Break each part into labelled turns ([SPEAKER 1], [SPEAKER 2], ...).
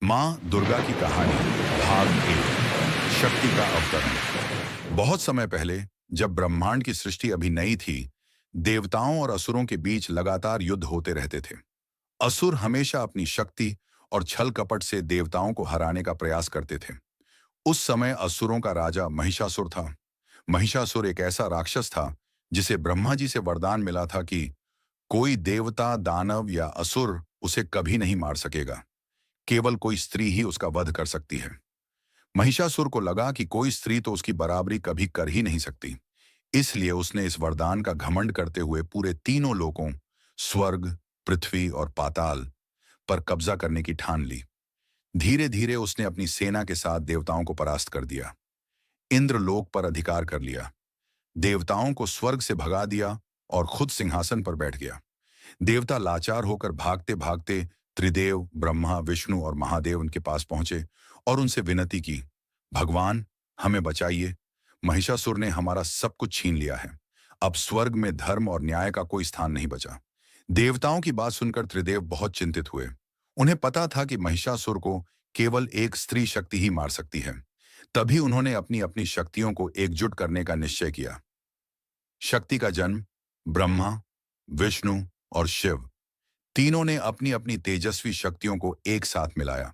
[SPEAKER 1] माँ दुर्गा की कहानी भाग एक। शक्ति का अवतरण। बहुत समय पहले, जब ब्रह्मांड की सृष्टि अभी नई थी, देवताओं और असुरों के बीच लगातार युद्ध होते रहते थे। असुर हमेशा अपनी शक्ति और छल कपट से देवताओं को हराने का प्रयास करते थे। उस समय असुरों का राजा महिषासुर था। महिषासुर एक ऐसा राक्षस था जिसे ब्रह्मा जी से वरदान मिला था कि कोई देवता, दानव या असुर उसे कभी नहीं मार सकेगा। केवल कोई स्त्री ही उसका वध कर सकती है। महिषासुर को लगा कि कोई स्त्री तो उसकी बराबरी कभी कर ही नहीं सकती। इसलिए उसने इस वरदान का घमंड करते हुए पूरे तीनों लोकों, स्वर्ग, पृथ्वी और पाताल पर कब्जा करने की ठान ली। धीरे धीरे उसने अपनी सेना के साथ देवताओं को परास्त कर दिया। इंद्र लोक पर अधिकार कर लिया, देवताओं को स्वर्ग से भगा दिया और खुद सिंहासन पर बैठ गया। देवता लाचार होकर भागते भागते त्रिदेव ब्रह्मा, विष्णु और महादेव उनके पास पहुंचे और उनसे विनती की, भगवान, हमें बचाइए। महिषासुर ने हमारा सब कुछ छीन लिया है। अब स्वर्ग में धर्म और न्याय का कोई स्थान नहीं बचा। देवताओं की बात सुनकर त्रिदेव बहुत चिंतित हुए। उन्हें पता था कि महिषासुर को केवल एक स्त्री शक्ति ही मार सकती है। तभी उन्होंने अपनी अपनी शक्तियों को एकजुट करने का निश्चय किया। शक्ति का जन्म। ब्रह्मा, विष्णु और शिव तीनों ने अपनी अपनी तेजस्वी शक्तियों को एक साथ मिलाया।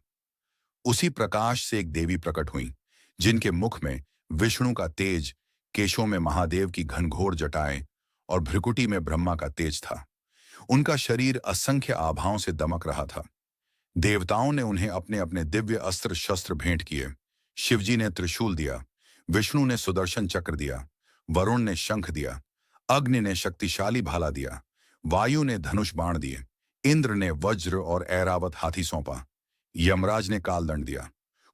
[SPEAKER 1] उसी प्रकाश से एक देवी प्रकट हुई, जिनके मुख में विष्णु का तेज, केशों में महादेव की घनघोर जटाएं और भ्रिकुटी में ब्रह्मा का तेज था। उनका शरीर असंख्य आभाओं से दमक रहा था। देवताओं ने उन्हें अपने अपने दिव्य अस्त्र शस्त्र भेंट किए। शिवजी ने त्रिशूल दिया, विष्णु ने सुदर्शन चक्र दिया, वरुण ने शंख दिया, अग्नि ने शक्तिशाली भाला दिया, वायु ने धनुष बाण दिए, इंद्र ने वज्र और ऐरावत हाथी सौंपा, यमराज ने कालदंड दिया,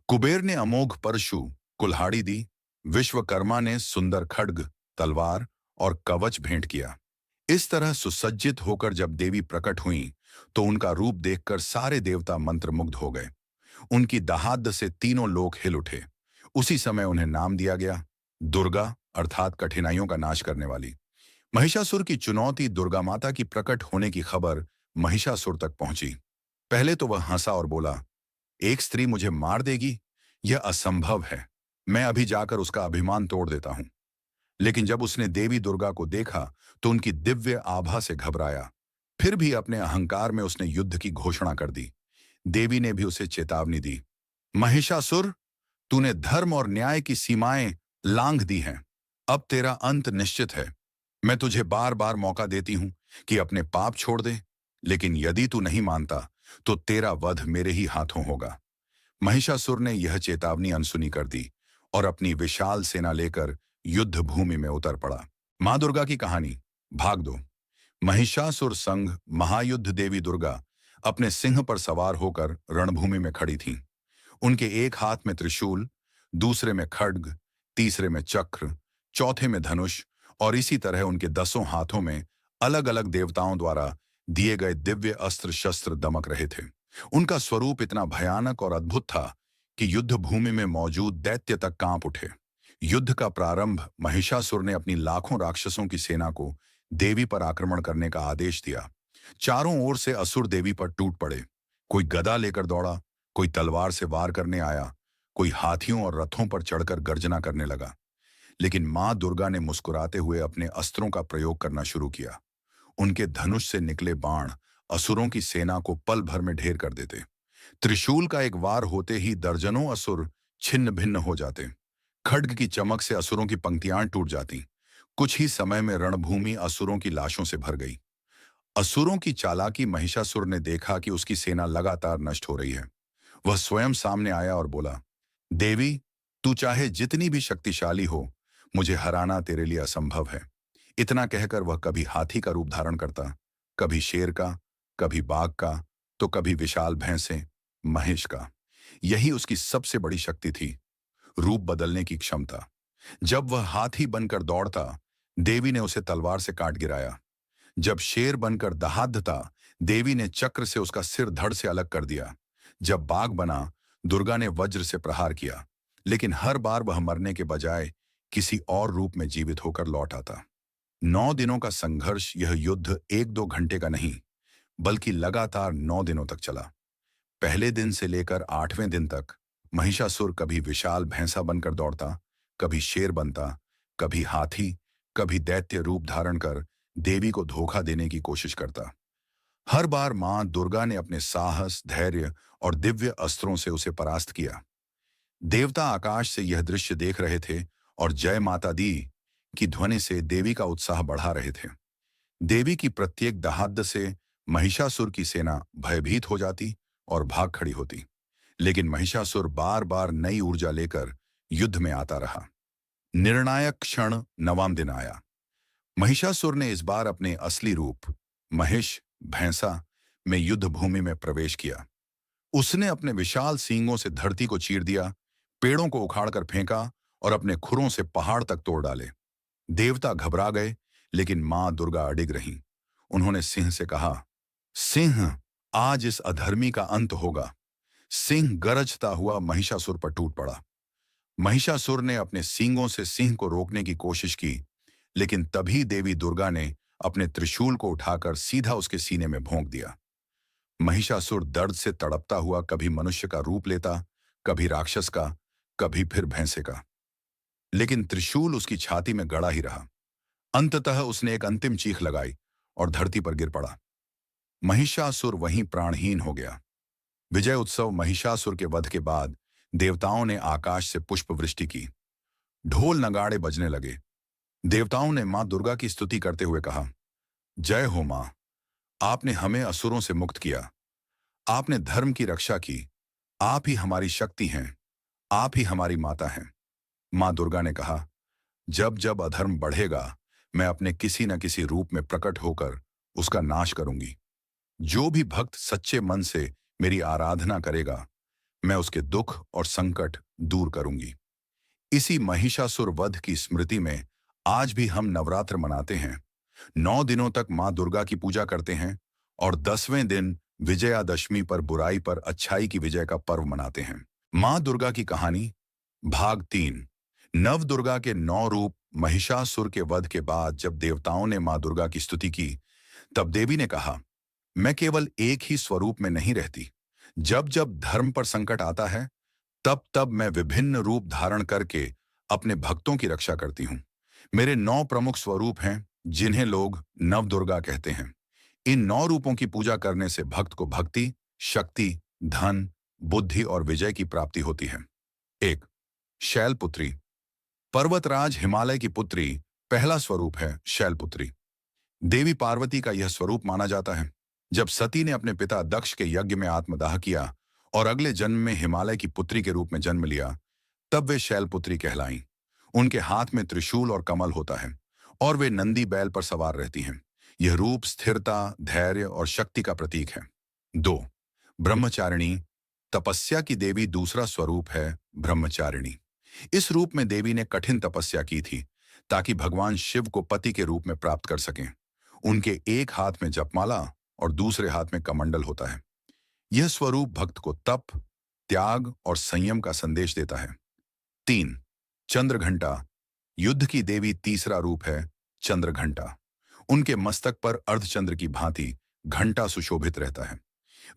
[SPEAKER 1] कुबेर ने अमोघ परशु कुल्हाड़ी दी, विश्वकर्मा ने सुंदर खड्ग, तलवार और कवच भेंट किया। इस तरह सुसज्जित होकर जब देवी प्रकट हुई, तो उनका रूप देखकर सारे देवता मंत्रमुग्ध हो गए। उनकी दहाद से तीनों लोक हिल उठे। उसी समय उन्हें नाम दिया गया दुर्गा, अर्थात कठिनाइयों का नाश करने वाली। महिषासुर की चुनौती, दुर्गा माता की प्रकट होने की खबर महिषासुर तक पहुंची। पहले तो वह हंसा और बोला, एक स्त्री मुझे मार देगी? यह असंभव है। मैं अभी जाकर उसका अभिमान तोड़ देता हूं। लेकिन जब उसने देवी दुर्गा को देखा, तो उनकी दिव्य आभा से घबराया। फिर भी अपने अहंकार में उसने युद्ध की घोषणा कर दी। देवी ने भी उसे चेतावनी दी, महिषासुर, तूने धर्म और न्याय की सीमाएं लांघ दी हैं। अब तेरा अंत निश्चित है। मैं तुझे बार बार मौका देती हूं कि अपने पाप छोड़ दे, लेकिन यदि तू नहीं मानता, तो तेरा वध मेरे ही हाथों होगा। महिषासुर ने यह चेतावनी अनसुनी कर दी और अपनी विशाल सेना लेकर युद्ध भूमि में उतर पड़ा। मां दुर्गा की कहानी भाग 2। महिषासुर संग महायुद्ध। देवी दुर्गा अपने सिंह पर सवार होकर रणभूमि में खड़ी थीं। उनके एक हाथ में त्रिशूल, दूसरे में खड्ग, तीसरे में चक्र, चौथे में धनुष और इसी तरह उनके 10 हाथों में अलग अलग देवताओं द्वारा दिए गए दिव्य अस्त्र शस्त्र दमक रहे थे। उनका स्वरूप इतना भयानक और अद्भुत था कि युद्ध भूमि में मौजूद दैत्य तक कांप उठे। युद्ध का प्रारंभ, महिषासुर ने अपनी लाखों राक्षसों की सेना को देवी पर आक्रमण करने का आदेश दिया। चारों ओर से असुर देवी पर टूट पड़े। कोई गदा लेकर दौड़ा, कोई तलवार से वार करने आया, कोई हाथियों और रथों पर चढ़कर गर्जना करने लगा। लेकिन मां दुर्गा ने मुस्कुराते हुए अपने अस्त्रों का प्रयोग करना शुरू किया। उनके धनुष से निकले बाण असुरों की सेना को पल भर में ढेर कर देते। त्रिशूल का एक वार होते ही दर्जनों असुर छिन्न भिन्न हो जाते। खड्ग की चमक से असुरों की पंक्तियां टूट जाती। कुछ ही समय में रणभूमि असुरों की लाशों से भर गई। असुरों की चालाकी, महिषासुर ने देखा कि उसकी सेना लगातार नष्ट हो रही है। वह स्वयं सामने आया और बोला, देवी, तू चाहे जितनी भी शक्तिशाली हो, मुझे हराना तेरे लिए असंभव है। इतना कहकर वह कभी हाथी का रूप धारण करता, कभी शेर का, कभी बाघ का, तो कभी विशाल भैंसे, महेश का। यही उसकी सबसे बड़ी शक्ति थी, रूप बदलने की क्षमता। जब वह हाथी बनकर दौड़ता, देवी ने उसे तलवार से काट गिराया। जब शेर बनकर दहाड़ता, देवी ने चक्र से उसका सिर धड़ से अलग कर दिया। जब बाघ बना, दुर्गा ने वज्र से प्रहार किया। लेकिन हर बार वह मरने के बजाय किसी और रूप में जीवित होकर लौट आता। 9 दिनों का संघर्ष, यह युद्ध 1-2 घंटे का नहीं, बल्कि लगातार 9 दिनों तक चला। पहले दिन से लेकर 8वें दिन तक महिषासुर कभी विशाल भैंसा बनकर दौड़ता, कभी शेर बनता, कभी हाथी, कभी दैत्य रूप धारण कर देवी को धोखा देने की कोशिश करता। हर बार मां दुर्गा ने अपने साहस, धैर्य और दिव्य अस्त्रों से उसे परास्त किया। देवता आकाश से यह दृश्य देख रहे थे और जय माता दी की ध्वनि से देवी का उत्साह बढ़ा रहे थे। देवी की प्रत्येक दहाड़ से महिषासुर की सेना भयभीत हो जाती और भाग खड़ी होती। लेकिन महिषासुर बार बार नई ऊर्जा लेकर युद्ध में आता रहा। निर्णायक क्षण, 9वां दिन आया। महिषासुर ने इस बार अपने असली रूप महिष, भैंसा में युद्ध भूमि में प्रवेश किया। उसने अपने विशाल सींगों से धरती को चीर दिया, पेड़ों को उखाड़कर फेंका और अपने खुरों से पहाड़ तक तोड़ डाले। देवता घबरा गए, लेकिन मां दुर्गा अडिग रहीं। उन्होंने सिंह से कहा, सिंह, आज इस अधर्मी का अंत होगा। सिंह गरजता हुआ महिषासुर पर टूट पड़ा। महिषासुर ने अपने सींगों से सिंह को रोकने की कोशिश की, लेकिन तभी देवी दुर्गा ने अपने त्रिशूल को उठाकर सीधा उसके सीने में भोंक दिया। महिषासुर दर्द से तड़पता हुआ कभी मनुष्य का रूप लेता, कभी राक्षस का, कभी फिर भैंसे का, लेकिन त्रिशूल उसकी छाती में गड़ा ही रहा। अंततः उसने एक अंतिम चीख लगाई और धरती पर गिर पड़ा। महिषासुर वहीं प्राणहीन हो गया। विजय उत्सव महिषासुर के वध के बाद देवताओं ने आकाश से पुष्प वृष्टि की। ढोल नगाड़े बजने लगे। देवताओं ने मां दुर्गा की स्तुति करते हुए कहा, जय हो मां, आपने हमें असुरों से मुक्त किया। आपने धर्म की रक्षा की। आप ही हमारी शक्ति हैं। आप ही हमारी माता हैं। मां दुर्गा ने कहा, जब जब अधर्म बढ़ेगा, मैं अपने किसी न किसी रूप में प्रकट होकर उसका नाश करूंगी। जो भी भक्त सच्चे मन से मेरी आराधना करेगा, मैं उसके दुख और संकट दूर करूंगी। इसी महिषासुर वध की स्मृति में आज भी हम नवरात्र मनाते हैं। 9 दिनों तक मां दुर्गा की पूजा करते हैं और 10वें दिन विजयादशमी पर बुराई पर अच्छाई की विजय का पर्व मनाते हैं। मां दुर्गा की कहानी, भाग 3। नव दुर्गा के 9 रूप। महिषासुर के वध के बाद जब देवताओं ने मां दुर्गा की स्तुति की, तब देवी ने कहा, मैं केवल एक ही स्वरूप में नहीं रहती। जब जब धर्म पर संकट आता है, तब तब मैं विभिन्न रूप धारण करके अपने भक्तों की रक्षा करती हूँ। मेरे 9 प्रमुख स्वरूप हैं, जिन्हें लोग नव दुर्गा कहते हैं। इन 9 रूपों की पूजा करने से भक्त को भक्ति, शक्ति, धन, बुद्धि और विजय की प्राप्ति होती है। 1. शैलपुत्री। पर्वतराज हिमालय की पुत्री पहला स्वरूप है शैलपुत्री। देवी पार्वती का यह स्वरूप माना जाता है। जब सती ने अपने पिता दक्ष के यज्ञ में आत्मदाह किया और अगले जन्म में हिमालय की पुत्री के रूप में जन्म लिया, तब वे शैलपुत्री कहलाईं। उनके हाथ में त्रिशूल और कमल होता है और वे नंदी बैल पर सवार रहती हैं। यह रूप स्थिरता, धैर्य और शक्ति का प्रतीक है। 2. ब्रह्मचारिणी। तपस्या की देवी दूसरा स्वरूप है ब्रह्मचारिणी। इस रूप में देवी ने कठिन तपस्या की थी ताकि भगवान शिव को पति के रूप में प्राप्त कर सकें। उनके एक हाथ में जपमाला और दूसरे हाथ में कमंडल होता है। यह स्वरूप भक्त को तप, त्याग और संयम का संदेश देता है। 3. चंद्रघंटा। युद्ध की देवी तीसरा रूप है चंद्रघंटा। उनके मस्तक पर अर्धचंद्र की भांति घंटा सुशोभित रहता है।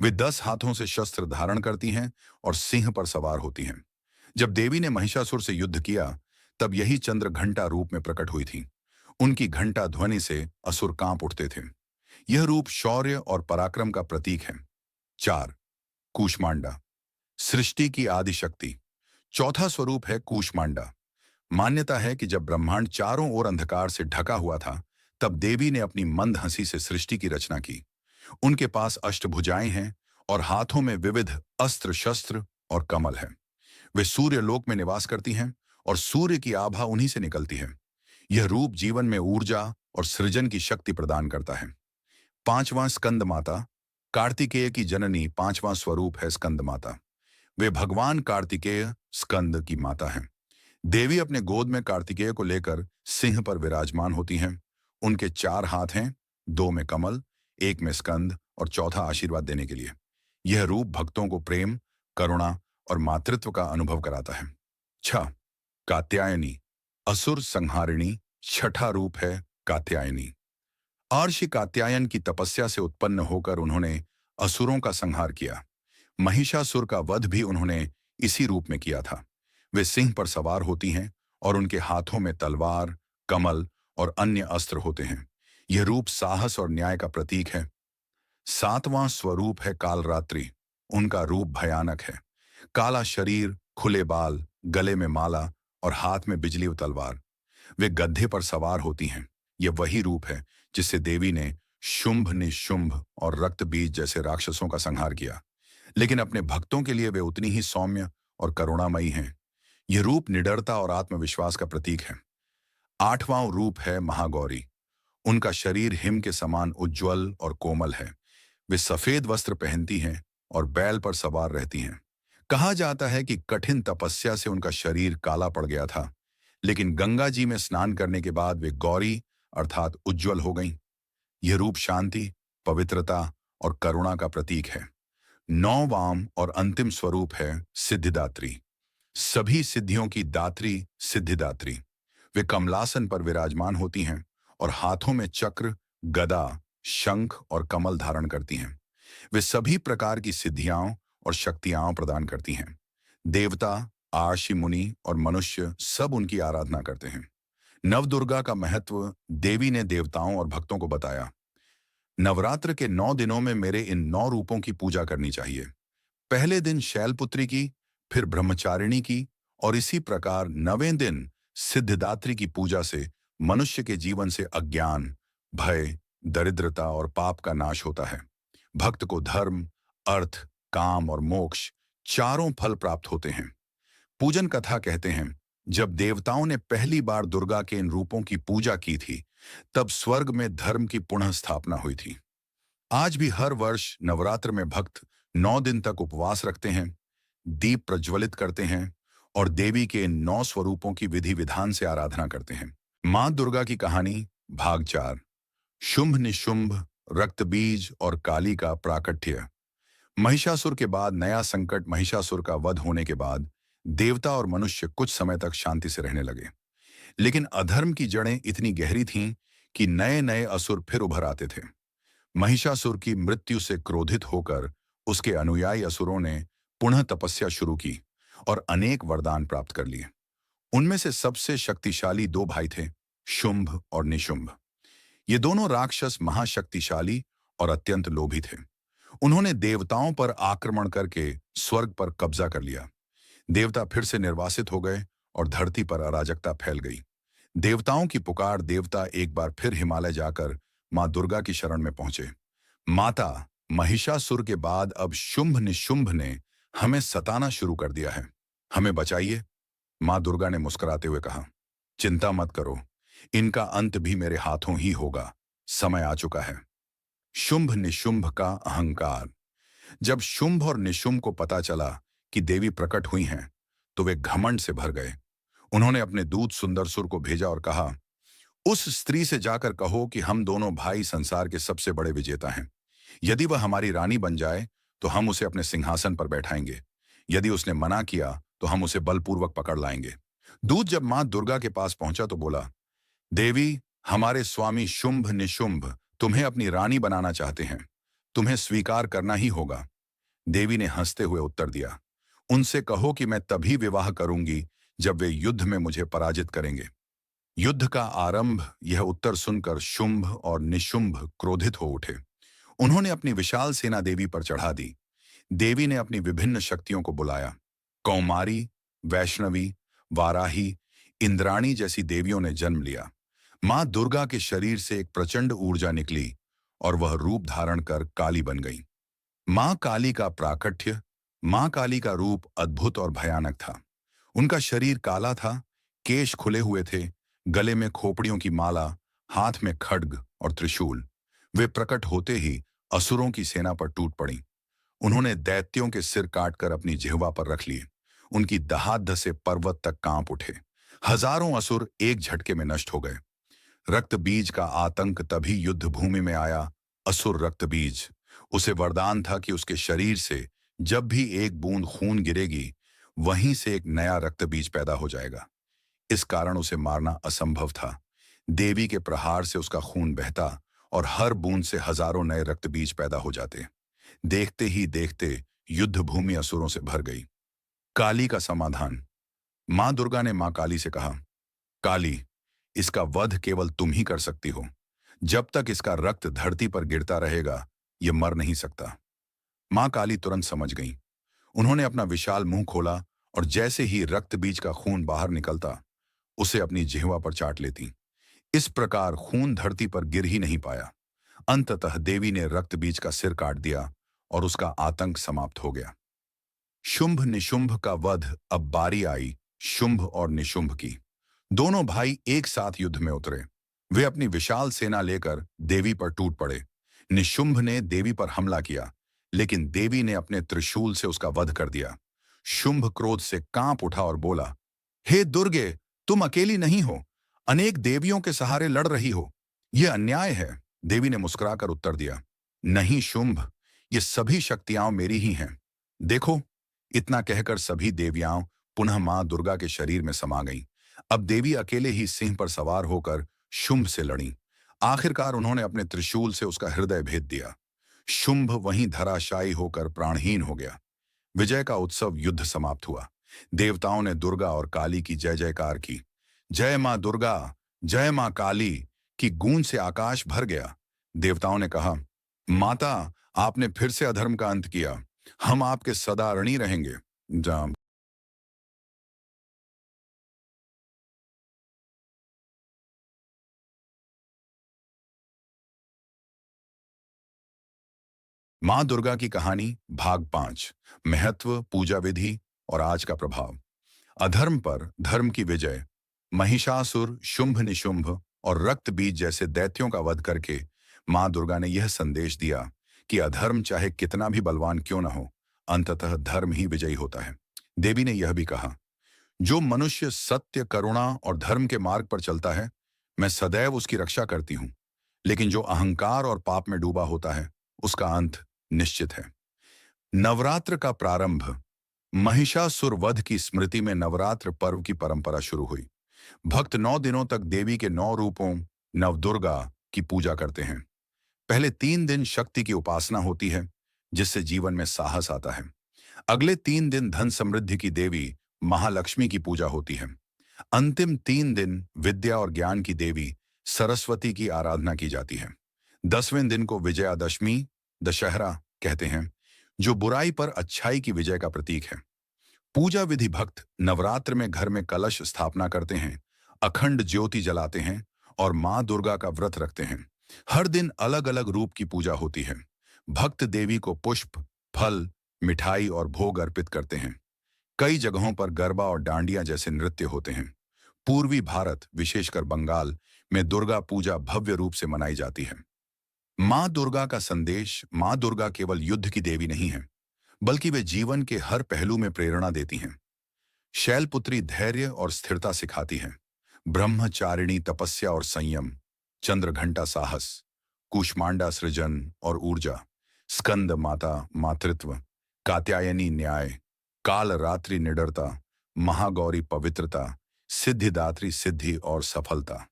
[SPEAKER 1] वे 10 हाथों से शस्त्र धारण करती हैं और सिंह पर सवार होती हैं। जब देवी ने महिषासुर से युद्ध किया, तब यही चंद्र घंटा रूप में प्रकट हुई थी। उनकी घंटा ध्वनि से असुर कांप उठते थे। यह रूप शौर्य और पराक्रम का प्रतीक है। 4. कूष्मांडा। सृष्टि की आदि शक्ति। चौथा स्वरूप है कूष्मांडा। मान्यता है कि जब ब्रह्मांड चारों ओर अंधकार से ढका हुआ था, तब देवी ने अपनी मंद हंसी से सृष्टि की रचना की। उनके पास अष्टभुजाएं हैं और हाथों में विविध अस्त्र शस्त्र और कमल है। वे सूर्य लोक में निवास करती हैं और सूर्य की आभा उन्हीं से निकलती है। यह रूप जीवन में ऊर्जा और सृजन की शक्ति प्रदान करता है। 5वां स्कंद माता। कार्तिकेय की जननी 5वां स्वरूप है स्कंद माता। वे भगवान कार्तिकेय स्कंद की माता हैं। देवी अपने गोद में कार्तिकेय को लेकर सिंह पर विराजमान होती हैं। उनके 4 हाथ हैं, 2 में कमल, 1 में स्कंद और चौथा आशीर्वाद देने के लिए। यह रूप भक्तों को प्रेम, करुणा और मातृत्व का अनुभव कराता है। 6. कात्यायनी। असुर संहारिणी। छठा रूप है कात्यायनी। महर्षि कात्यायन की तपस्या से उत्पन्न होकर उन्होंने असुरों का संहार किया। महिषासुर का वध भी उन्होंने इसी रूप में किया था। वे सिंह पर सवार होती हैं और उनके हाथों में तलवार, कमल और अन्य अस्त्र होते हैं। यह रूप साहस और न्याय का प्रतीक है। सातवां स्वरूप है कालरात्रि। उनका रूप भयानक है। काला शरीर, खुले बाल, गले में माला और हाथ में बिजली और तलवार। वे गड्ढे पर सवार होती हैं। यह वही रूप है जिससे देवी ने शुंभ, निशुंभ और रक्त बीज जैसे राक्षसों का संहार किया। लेकिन अपने भक्तों के लिए वे उतनी ही सौम्य और करुणामयी हैं। यह रूप निडरता और आत्मविश्वास का प्रतीक है। आठवां रूप है महागौरी। उनका शरीर हिम के समान उज्ज्वल और कोमल है। वे सफेद वस्त्र पहनती हैं और बैल पर सवार रहती हैं। कहा जाता है कि कठिन तपस्या से उनका शरीर काला पड़ गया था, लेकिन गंगा जी में स्नान करने के बाद वे गौरी अर्थात उज्ज्वल हो गईं। यह रूप शांति, पवित्रता और करुणा का प्रतीक है। नौवां और अंतिम स्वरूप है सिद्धिदात्री। सभी सिद्धियों की दात्री सिद्धिदात्री। वे कमलासन पर विराजमान होती हैं और हाथों में चक्र, गदा, शंख और कमल धारण करती हैं। वे सभी प्रकार की सिद्धियां और शक्तियां प्रदान करती हैं। देवता, आर्षि मुनि और मनुष्य सब उनकी आराधना करते हैं। नवदुर्गा का महत्व देवी ने देवताओं और भक्तों को बताया। नवरात्र के 9 दिनों में मेरे इन 9 रूपों की पूजा करनी चाहिए। पहले दिन शैलपुत्री की, फिर ब्रह्मचारिणी की और इसी प्रकार 9वें दिन सिद्धिदात्री की पूजा से मनुष्य के जीवन से अज्ञान, भय, दरिद्रता और पाप का नाश होता है। भक्त को धर्म, अर्थ, काम और मोक्ष चारों फल प्राप्त होते हैं। पूजन कथा कहते हैं, जब देवताओं ने पहली बार दुर्गा के इन रूपों की पूजा की थी, तब स्वर्ग में धर्म की पुनः स्थापना हुई थी। आज भी हर वर्ष नवरात्र में भक्त 9 दिन तक उपवास रखते हैं, दीप प्रज्वलित करते हैं और देवी के इन 9 स्वरूपों की विधि विधान से आराधना करते हैं। मां दुर्गा की कहानी भाग 4। शुंभ, निशुंभ, रक्त बीज और काली का प्राकट्य। महिषासुर के बाद नया संकट। महिषासुर का वध होने के बाद देवता और मनुष्य कुछ समय तक शांति से रहने लगे, लेकिन अधर्म की जड़ें इतनी गहरी थीं कि नए नए असुर फिर उभर आते थे। महिषासुर की मृत्यु से क्रोधित होकर उसके अनुयायी असुरों ने पुनः तपस्या शुरू की और अनेक वरदान प्राप्त कर लिए। उनमें से सबसे शक्तिशाली 2 भाई थे, शुंभ और निशुंभ। ये दोनों राक्षस महाशक्तिशाली और अत्यंत लोभी थे। उन्होंने देवताओं पर आक्रमण करके स्वर्ग पर कब्जा कर लिया। देवता फिर से निर्वासित हो गए और धरती पर अराजकता फैल गई। देवताओं की पुकार देवता एक बार फिर हिमालय जाकर मां दुर्गा की शरण में पहुंचे। माता, महिषासुर के बाद अब शुंभ निशुंभ ने हमें सताना शुरू कर दिया है, हमें बचाइए। मां दुर्गा ने मुस्कुराते हुए कहा, चिंता मत करो, इनका अंत भी मेरे हाथों ही होगा। समय आ चुका है। शुंभ निशुंभ का अहंकार। जब शुंभ और निशुंभ को पता चला कि देवी प्रकट हुई हैं, तो वे घमंड से भर गए। उन्होंने अपने दूत सुंदरसुर को भेजा और कहा, उस स्त्री से जाकर कहो कि हम दोनों भाई संसार के सबसे बड़े विजेता हैं। यदि वह हमारी रानी बन जाए तो हम उसे अपने सिंहासन पर बैठाएंगे। यदि उसने मना किया तो हम उसे बलपूर्वक पकड़ लाएंगे। दूत जब मां दुर्गा के पास पहुंचा तो बोला, देवी, हमारे स्वामी शुंभ निशुंभ तुम्हें अपनी रानी बनाना चाहते हैं। तुम्हें स्वीकार करना ही होगा। देवी ने हंसते हुए उत्तर दिया, उनसे कहो कि मैं तभी विवाह करूंगी जब वे युद्ध में मुझे पराजित करेंगे। युद्ध का आरंभ। यह उत्तर सुनकर शुंभ और निशुंभ क्रोधित हो उठे। उन्होंने अपनी विशाल सेना देवी पर चढ़ा दी। देवी ने अपनी विभिन्न शक्तियों को बुलाया। कौमारी, वैष्णवी, वाराही, इंद्राणी जैसी देवियों ने जन्म लिया। मां दुर्गा के शरीर से एक प्रचंड ऊर्जा निकली और वह रूप धारण कर काली बन गई। मां काली का प्राकट्य। मां काली का रूप अद्भुत और भयानक था। उनका शरीर काला था, केश खुले हुए थे, गले में खोपड़ियों की माला, हाथ में खड्ग और त्रिशूल। वे प्रकट होते ही असुरों की सेना पर टूट पड़ी। उन्होंने दैत्यों के सिर काटकर अपनी जिह्वा पर रख लिए। उनकी दहाड़ से पर्वत तक कांप उठे। हजारों असुर एक झटके में नष्ट हो गए। रक्त बीज का आतंक तभी युद्ध भूमि में आया। असुर रक्त बीज, उसे वरदान था कि उसके शरीर से जब भी एक बूंद खून गिरेगी, वहीं से एक नया रक्त बीज पैदा हो जाएगा। इस कारण उसे मारना असंभव था। देवी के प्रहार से उसका खून बहता और हर बूंद से हजारों नए रक्त बीज पैदा हो जाते। देखते ही देखते युद्ध भूमि असुरों से भर गई। काली का समाधान। मां दुर्गा ने मां काली से कहा, काली, इसका वध केवल तुम ही कर सकती हो। जब तक इसका रक्त धरती पर गिरता रहेगा, यह मर नहीं सकता। मां काली तुरंत समझ गईं। उन्होंने अपना विशाल मुंह खोला और जैसे ही रक्त बीज का खून बाहर निकलता, उसे अपनी जिह्वा पर चाट लेती। इस प्रकार खून धरती पर गिर ही नहीं पाया। अंततः देवी ने रक्त बीज का सिर काट दिया और उसका आतंक समाप्त हो गया। शुंभ निशुंभ का वध। अब बारी आई शुंभ और निशुंभ की। दोनों भाई एक साथ युद्ध में उतरे। वे अपनी विशाल सेना लेकर देवी पर टूट पड़े। निशुंभ ने देवी पर हमला किया, लेकिन देवी ने अपने त्रिशूल से उसका वध कर दिया। शुंभ क्रोध से कांप उठा और बोला, हे दुर्गे, तुम अकेली नहीं हो, अनेक देवियों के सहारे लड़ रही हो। यह अन्याय है। देवी ने मुस्कुराकर उत्तर दिया, नहीं शुंभ, ये सभी शक्तियां मेरी ही हैं। देखो। इतना कहकर सभी देवियां पुनः मां दुर्गा के शरीर में समा गईं। अब देवी अकेले ही सिंह पर सवार होकर शुंभ से लड़ी। आखिरकार उन्होंने अपने त्रिशूल से उसका हृदय भेद दिया। शुंभ वहीं धराशायी होकर प्राणहीन हो गया। विजय का उत्सव युद्ध समाप्त हुआ। देवताओं ने दुर्गा और काली की जय जयकार की। जय मां दुर्गा, जय मां काली की गूंज से आकाश भर गया। देवताओं ने कहा, माता, आपने फिर से अधर्म का अंत किया। हम आपके सदा ऋणी रहेंगे। जाम। मां दुर्गा की कहानी भाग 5। महत्व, पूजा विधि और आज का प्रभाव। अधर्म पर धर्म की विजय। महिषासुर, शुंभ निशुंभ और रक्त बीज जैसे दैत्यों का वध करके मां दुर्गा ने यह संदेश दिया कि अधर्म चाहे कितना भी बलवान क्यों न हो, अंततः धर्म ही विजयी होता है। देवी ने यह भी कहा, जो मनुष्य सत्य, करुणा और धर्म के मार्ग पर चलता है, मैं सदैव उसकी रक्षा करती हूँ। लेकिन जो अहंकार और पाप में डूबा होता है, उसका अंत निश्चित है। नवरात्र का प्रारंभ। महिषासुर वध की स्मृति में नवरात्र पर्व की परंपरा शुरू हुई। भक्त 9 दिनों तक देवी के 9 रूपों नवदुर्गा की पूजा करते हैं। पहले 3 दिन शक्ति की उपासना होती है, जिससे जीवन में साहस आता है। अगले 3 दिन धन समृद्धि की देवी महालक्ष्मी की पूजा होती है। अंतिम 3 दिन विद्या और ज्ञान की देवी सरस्वती की आराधना की जाती है। 10वें दिन को विजयादशमी, दशहरा कहते हैं, जो बुराई पर अच्छाई की विजय का प्रतीक है। पूजा विधि। भक्त नवरात्र में घर में कलश स्थापना करते हैं, अखंड ज्योति जलाते हैं और मां दुर्गा का व्रत रखते हैं। हर दिन अलग अलग रूप की पूजा होती है। भक्त देवी को पुष्प, फल, मिठाई और भोग अर्पित करते हैं। कई जगहों पर गरबा और डांडिया जैसे नृत्य होते हैं। पूर्वी भारत, विशेषकर बंगाल में दुर्गा पूजा भव्य रूप से मनाई जाती है। मां दुर्गा का संदेश। मां दुर्गा केवल युद्ध की देवी नहीं है, बल्कि वे जीवन के हर पहलू में प्रेरणा देती हैं। शैलपुत्री धैर्य और स्थिरता सिखाती है। ब्रह्मचारिणी तपस्या और संयम। चंद्रघंटा साहस। कूष्मांडा सृजन और ऊर्जा। स्कंद माता मातृत्व। कात्यायनी न्याय। काल रात्रि निडरता। महागौरी पवित्रता। सिद्धिदात्री सिद्धि और सफलता।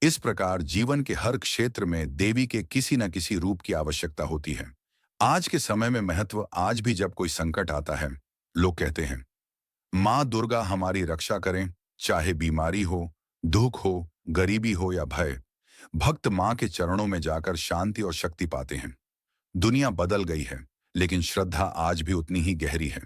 [SPEAKER 1] इस प्रकार जीवन के हर क्षेत्र में देवी के किसी न किसी रूप की आवश्यकता होती है। आज के समय में महत्व। आज भी जब कोई संकट आता है, लोग कहते हैं, मां दुर्गा हमारी रक्षा करें। चाहे बीमारी हो, दुख हो, गरीबी हो या भय, भक्त मां के चरणों में जाकर शांति और शक्ति पाते हैं। दुनिया बदल गई है, लेकिन श्रद्धा आज भी उतनी ही गहरी है।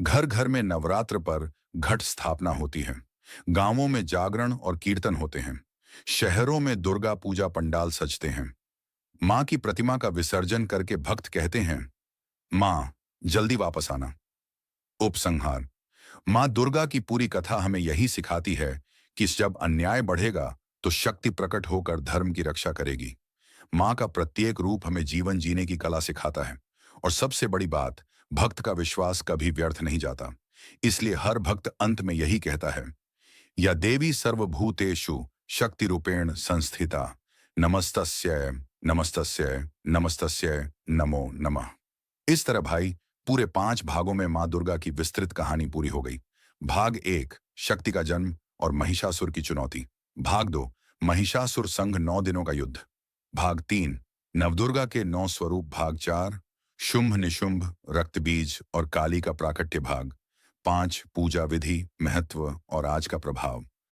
[SPEAKER 1] घर घर में नवरात्र पर घट स्थापना होती है। गांवों में जागरण और कीर्तन होते हैं। शहरों में दुर्गा पूजा पंडाल सजते हैं। मां की प्रतिमा का विसर्जन करके भक्त कहते हैं, मां, जल्दी वापस आना। उपसंहार। मां दुर्गा की पूरी कथा हमें यही सिखाती है कि जब अन्याय बढ़ेगा, तो शक्ति प्रकट होकर धर्म की रक्षा करेगी। मां का प्रत्येक रूप हमें जीवन जीने की कला सिखाता है। और सबसे बड़ी बात, भक्त का विश्वास कभी व्यर्थ नहीं जाता। इसलिए हर भक्त अंत में यही कहता है, या देवी सर्वभूतेषु शक्ति रूपेण संस्थिता, नमस्तस्यै नमस्तस्यै नमस्तस्यै नमो नमः। इस तरह भाई, पूरे 5 भागों में मां दुर्गा की विस्तृत कहानी पूरी हो गई। भाग 1, शक्ति का जन्म और महिषासुर की चुनौती। भाग 2, महिषासुर संघ 9 दिनों का युद्ध। भाग 3, नवदुर्गा के 9 स्वरूप। भाग 4, शुंभ निशुंभ, रक्तबीज और काली का प्राकट्य भाग। 5 पूजा विधि, महत्व और आज का प्रभाव।